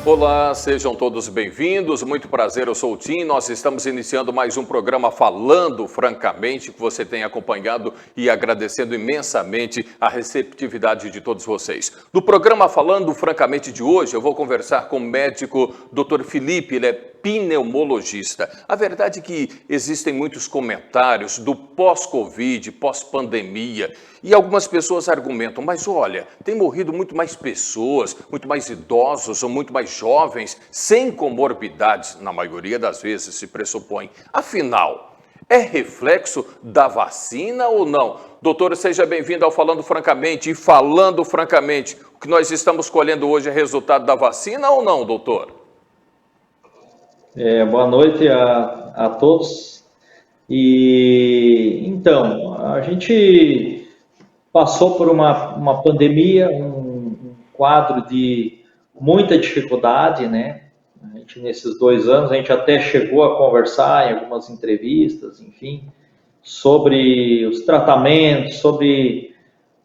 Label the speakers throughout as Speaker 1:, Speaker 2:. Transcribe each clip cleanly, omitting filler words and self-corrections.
Speaker 1: Olá, sejam todos bem-vindos, muito prazer, eu sou o Tim, nós estamos iniciando mais um programa Falando Francamente, que você tem acompanhado e agradecendo imensamente a receptividade de todos vocês. No programa Falando Francamente de hoje, eu vou conversar com o médico Dr. Felipe, ele é pneumologista. A verdade é que existem muitos comentários do pós-Covid, pós-pandemia, e algumas pessoas argumentam, mas olha, tem morrido muito mais pessoas, muito mais idosos ou muito mais jovens, sem comorbidades, na maioria das vezes se pressupõe. Afinal, é reflexo da vacina ou não? Doutor, seja bem-vindo ao Falando Francamente. E falando francamente, o que nós estamos colhendo hoje é resultado da vacina ou não, doutor?
Speaker 2: Boa noite a todos. Então, a gente passou por uma pandemia, um quadro de muita dificuldade, né? A gente, nesses 2 anos, a gente até chegou a conversar em algumas entrevistas, enfim, sobre os tratamentos, sobre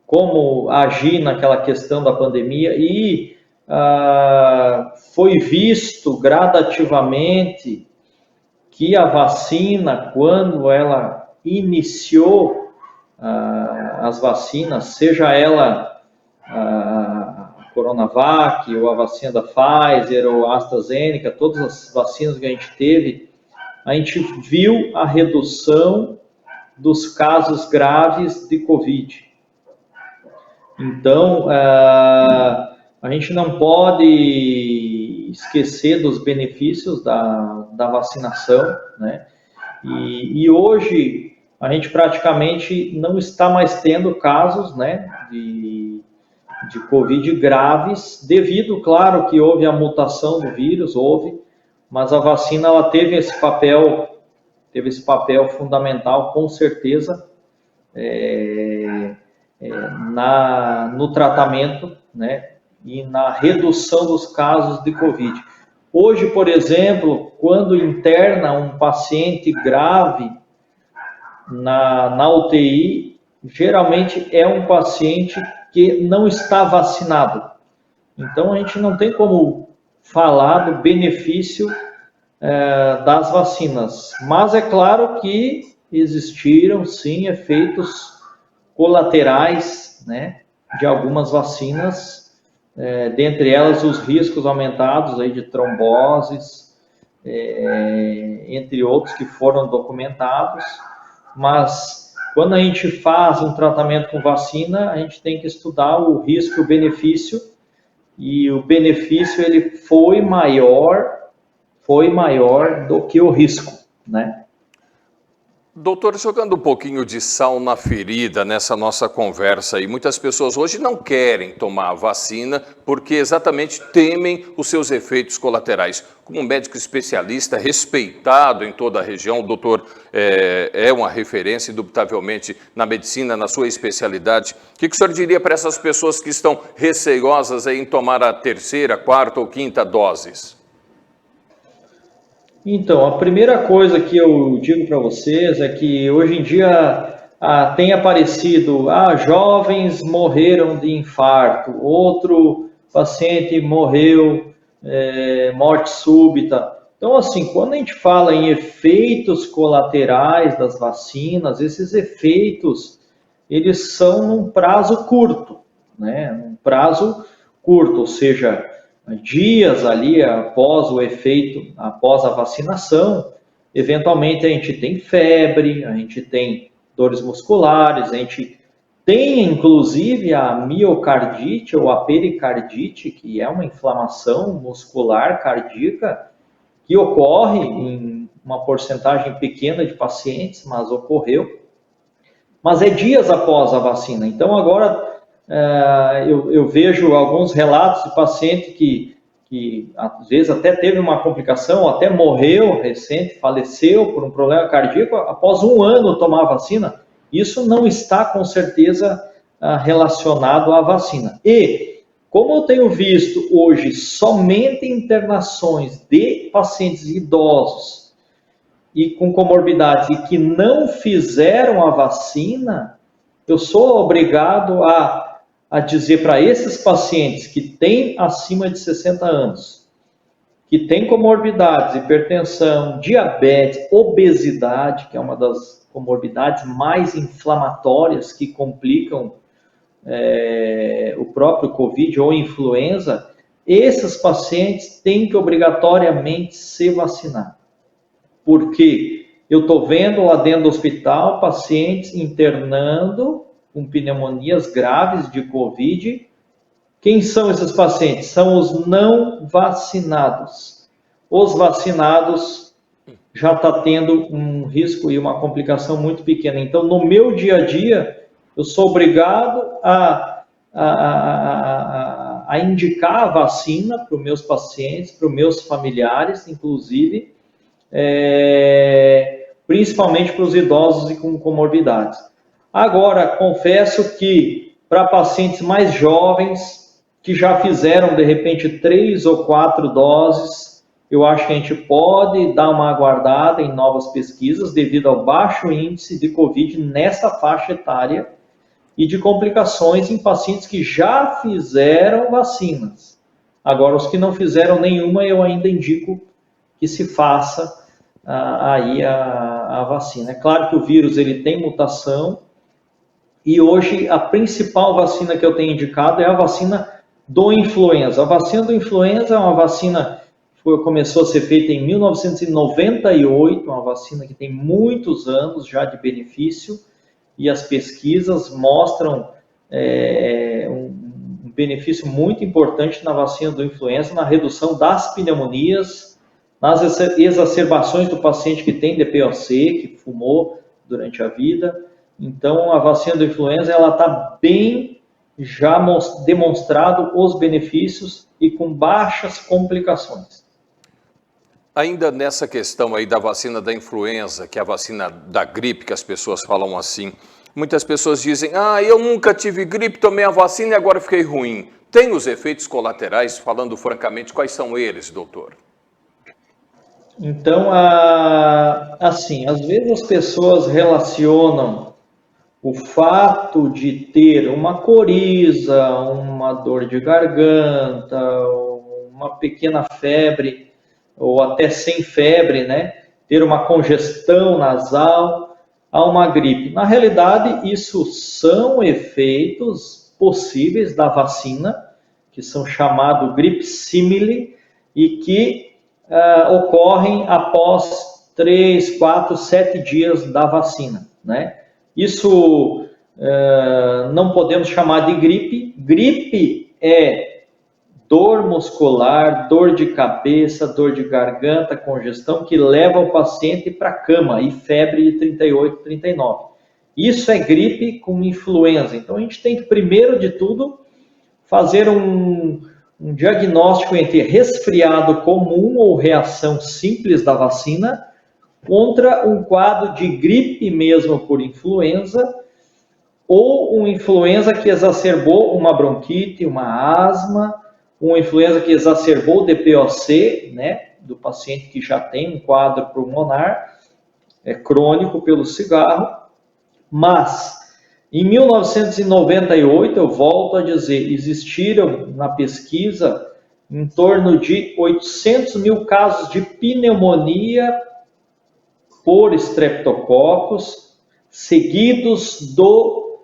Speaker 2: como agir naquela questão da pandemia e foi visto gradativamente que a vacina, quando ela iniciou as vacinas, seja ela a Coronavac, ou a vacina da Pfizer, ou a AstraZeneca, todas as vacinas que a gente teve, a gente viu a redução dos casos graves de Covid. Então, a gente não pode esquecer dos benefícios da vacinação, né? E hoje a gente praticamente não está mais tendo casos, né, de Covid graves, devido, claro, que houve a mutação do vírus, mas a vacina ela teve esse papel fundamental, com certeza, no tratamento, né, e na redução dos casos de Covid. Hoje, por exemplo, quando interna um paciente grave na UTI, geralmente é um paciente que não está vacinado. Então, a gente não tem como falar do benefício das vacinas. Mas é claro que existiram, sim, efeitos colaterais, né, de algumas vacinas, dentre elas os riscos aumentados aí de tromboses, entre outros que foram documentados, mas quando a gente faz um tratamento com vacina, a gente tem que estudar o risco e o benefício, e o benefício ele foi maior do que o risco, né?
Speaker 1: Doutor, jogando um pouquinho de sal na ferida nessa nossa conversa aí, muitas pessoas hoje não querem tomar a vacina porque exatamente temem os seus efeitos colaterais. Como médico especialista, respeitado em toda a região, o doutor é uma referência, indubitavelmente, na medicina, na sua especialidade. O que o senhor diria para essas pessoas que estão receosas em tomar a 3ª, 4ª ou 5ª doses?
Speaker 2: Então, a primeira coisa que eu digo para vocês é que hoje em dia tem aparecido, jovens morreram de infarto, outro paciente morreu, morte súbita. Então, assim, quando a gente fala em efeitos colaterais das vacinas, esses efeitos, eles são num prazo curto, né? Um prazo curto, ou seja, dias ali após o efeito, após a vacinação, eventualmente a gente tem febre, a gente tem dores musculares, a gente tem inclusive a miocardite ou a pericardite, que é uma inflamação muscular cardíaca que ocorre em uma porcentagem pequena de pacientes, mas ocorreu. Mas é dias após a vacina. Então agora eu vejo alguns relatos de paciente que às vezes até teve uma complicação, ou até morreu recente, faleceu por um problema cardíaco após 1 ano tomar a vacina. Isso não está com certeza relacionado à vacina. E como eu tenho visto hoje somente internações de pacientes idosos e com comorbidades e que não fizeram a vacina, eu sou obrigado a dizer para esses pacientes que têm acima de 60 anos que tem comorbidades, hipertensão, diabetes, obesidade, que é uma das comorbidades mais inflamatórias que complicam o próprio Covid ou influenza, esses pacientes têm que obrigatoriamente se vacinar. Porque eu estou vendo lá dentro do hospital pacientes internando com pneumonias graves de Covid. Quem são esses pacientes? São os não vacinados. Os vacinados já está tendo um risco e uma complicação muito pequena. Então, no meu dia a dia, eu sou obrigado a indicar a vacina para os meus pacientes, para os meus familiares, inclusive, principalmente para os idosos e com comorbidades. Agora, confesso que para pacientes mais jovens, que já fizeram, de repente, 3 ou 4 doses, eu acho que a gente pode dar uma aguardada em novas pesquisas devido ao baixo índice de Covid nessa faixa etária e de complicações em pacientes que já fizeram vacinas. Agora, os que não fizeram nenhuma, eu ainda indico que se faça aí a vacina. É claro que o vírus ele tem mutação e hoje a principal vacina que eu tenho indicado é a vacina do influenza. A vacina do influenza é uma vacina que começou a ser feita em 1998, uma vacina que tem muitos anos já de benefício, e as pesquisas mostram um benefício muito importante na vacina do influenza, na redução das pneumonias, nas exacerbações do paciente que tem DPOC, que fumou durante a vida. Então, a vacina do influenza ela está bem já demonstrado os benefícios e com baixas complicações.
Speaker 1: Ainda nessa questão aí da vacina da influenza, que é a vacina da gripe, que as pessoas falam assim, muitas pessoas dizem, eu nunca tive gripe, tomei a vacina e agora fiquei ruim. Tem os efeitos colaterais, falando francamente, quais são eles, doutor?
Speaker 2: Então, assim, às vezes as pessoas relacionam o fato de ter uma coriza, uma dor de garganta, uma pequena febre, ou até sem febre, né? Ter uma congestão nasal, a uma gripe. Na realidade, isso são efeitos possíveis da vacina, que são chamados gripe simile, e que ocorrem após 3, 4, 7 dias da vacina, né? Isso não podemos chamar de gripe. Gripe é dor muscular, dor de cabeça, dor de garganta, congestão, que leva o paciente para a cama, e febre de 38, 39. Isso é gripe com influenza. Então, a gente tem que, primeiro de tudo, fazer um diagnóstico entre resfriado comum ou reação simples da vacina contra um quadro de gripe mesmo por influenza, ou uma influenza que exacerbou uma bronquite, uma asma, uma influenza que exacerbou o DPOC, né, do paciente que já tem um quadro pulmonar crônico pelo cigarro. Mas, em 1998, eu volto a dizer, existiram na pesquisa em torno de 800 mil casos de pneumonia por estreptococcus, seguidos do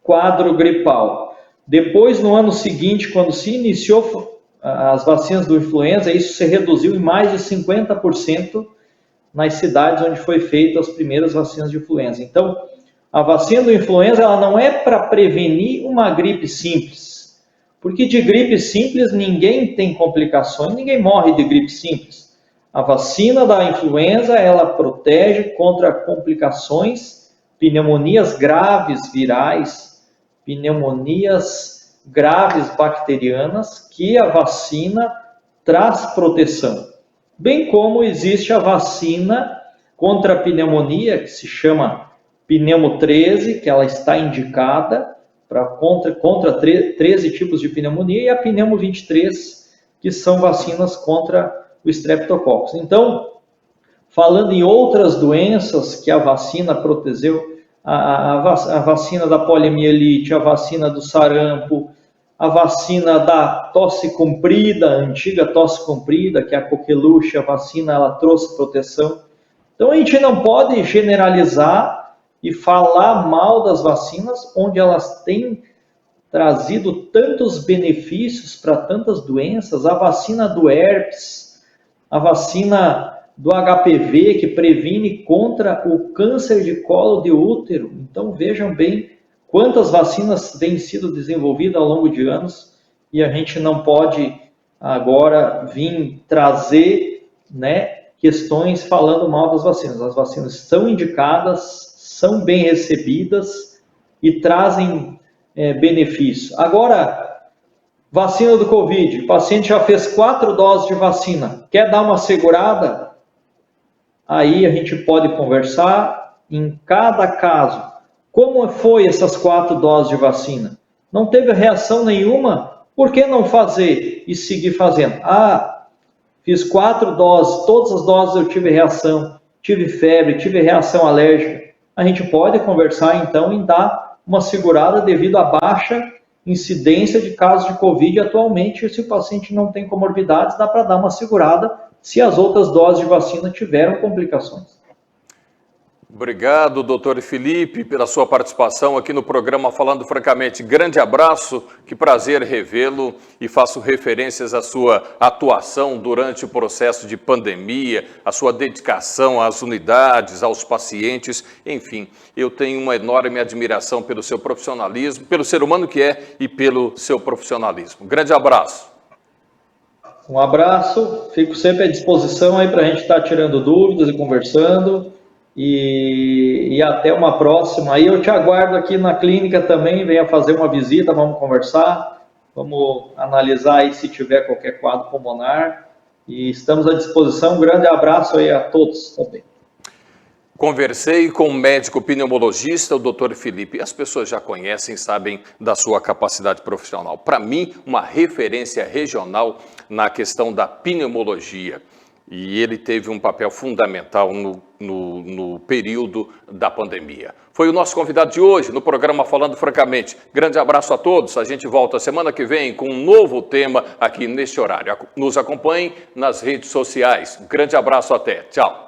Speaker 2: quadro gripal. Depois, no ano seguinte, quando se iniciou as vacinas do influenza, isso se reduziu em mais de 50% nas cidades onde foi feitas as primeiras vacinas de influenza. Então, a vacina do influenza ela não é para prevenir uma gripe simples, porque de gripe simples ninguém tem complicações, ninguém morre de gripe simples. A vacina da influenza ela protege contra complicações, pneumonias graves virais, pneumonias graves bacterianas, que a vacina traz proteção. Bem como existe a vacina contra a pneumonia, que se chama Pneumo 13, que ela está indicada contra 13 tipos de pneumonia, e a Pneumo 23, que são vacinas contra o Streptococcus. Então, falando em outras doenças que a vacina protegeu, a vacina da poliomielite, a vacina do sarampo, a vacina da tosse comprida, a antiga tosse comprida, que é a coqueluche, a vacina ela trouxe proteção. Então a gente não pode generalizar e falar mal das vacinas, onde elas têm trazido tantos benefícios para tantas doenças. A vacina do herpes, a vacina do HPV, que previne contra o câncer de colo de útero. Então vejam bem quantas vacinas têm sido desenvolvidas ao longo de anos, e a gente não pode agora vir trazer, questões falando mal das vacinas. As vacinas são indicadas, são bem recebidas e trazem benefício. Agora, vacina do Covid, o paciente já fez 4 doses de vacina, quer dar uma segurada? Aí a gente pode conversar em cada caso. Como foi essas 4 doses de vacina? Não teve reação nenhuma? Por que não fazer e seguir fazendo? Fiz 4 doses, todas as doses eu tive reação, tive febre, tive reação alérgica. A gente pode conversar então em dar uma segurada devido à baixa incidência de casos de Covid atualmente. Se o paciente não tem comorbidades, dá para dar uma segurada se as outras doses de vacina tiveram complicações.
Speaker 1: Obrigado, doutor Felipe, pela sua participação aqui no programa Falando Francamente. Grande abraço, que prazer revê-lo, e faço referências à sua atuação durante o processo de pandemia, a sua dedicação às unidades, aos pacientes, enfim, eu tenho uma enorme admiração pelo seu profissionalismo, pelo ser humano que é e pelo seu profissionalismo. Grande abraço.
Speaker 2: Um abraço, fico sempre à disposição aí para a gente estar tirando dúvidas e conversando. E até uma próxima. Aí eu te aguardo aqui na clínica também, venha fazer uma visita, vamos conversar, vamos analisar aí se tiver qualquer quadro pulmonar, e estamos à disposição. Um grande abraço aí a todos também.
Speaker 1: Conversei com o médico pneumologista, o Dr. Felipe. As pessoas já conhecem, sabem da sua capacidade profissional. Para mim, uma referência regional na questão da pneumologia. E ele teve um papel fundamental no período da pandemia. Foi o nosso convidado de hoje no programa Falando Francamente. Grande abraço a todos. A gente volta semana que vem com um novo tema aqui neste horário. Nos acompanhem nas redes sociais. Grande abraço, até. Tchau.